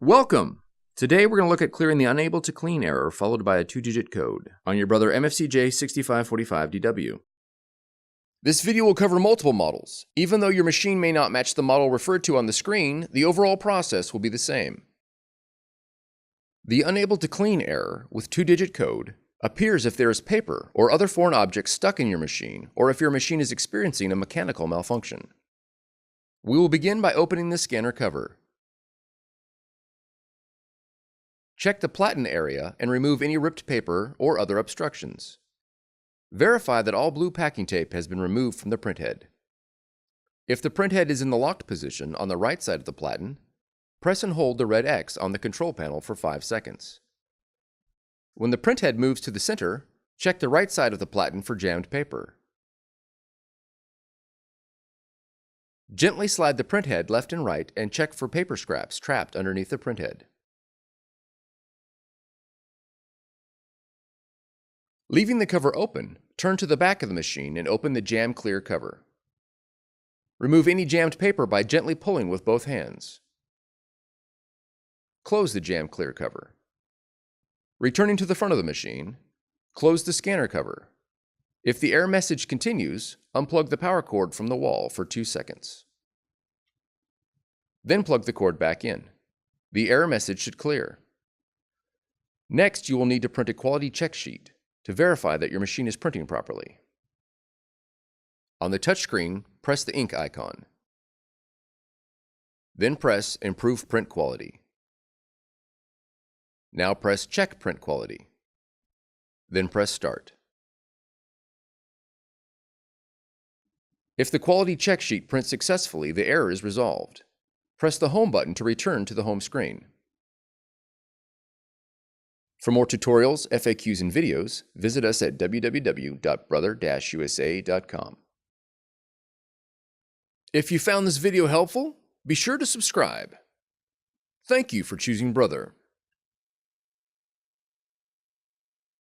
Welcome! Today we're going to look at clearing the unable to clean error followed by a 2-digit code on your Brother MFC-J6545DW. This video will cover multiple models. Even though your machine may not match the model referred to on the screen, the overall process will be the same. The unable to clean error with 2-digit code appears if there is paper or other foreign objects stuck in your machine or if your machine is experiencing a mechanical malfunction. We will begin by opening the scanner cover. Check the platen area and remove any ripped paper or other obstructions. Verify that all blue packing tape has been removed from the printhead. If the printhead is in the locked position on the right side of the platen, press and hold the red X on the control panel for 5 seconds. When the printhead moves to the center, check the right side of the platen for jammed paper. Gently slide the printhead left and right and check for paper scraps trapped underneath the printhead. Leaving the cover open, turn to the back of the machine and open the jam clear cover. Remove any jammed paper by gently pulling with both hands. Close the jam clear cover. Returning to the front of the machine, close the scanner cover. If the error message continues, unplug the power cord from the wall for 2 seconds. Then plug the cord back in. The error message should clear. Next, you will need to print a quality check sheet to verify that your machine is printing properly. On the touchscreen, press the ink icon. Then press Improve Print Quality. Now press Check Print Quality. Then press Start. If the quality check sheet prints successfully, the error is resolved. Press the Home button to return to the home screen. For more tutorials, FAQs, and videos, visit us at www.brother-usa.com. If you found this video helpful, be sure to subscribe. Thank you for choosing Brother.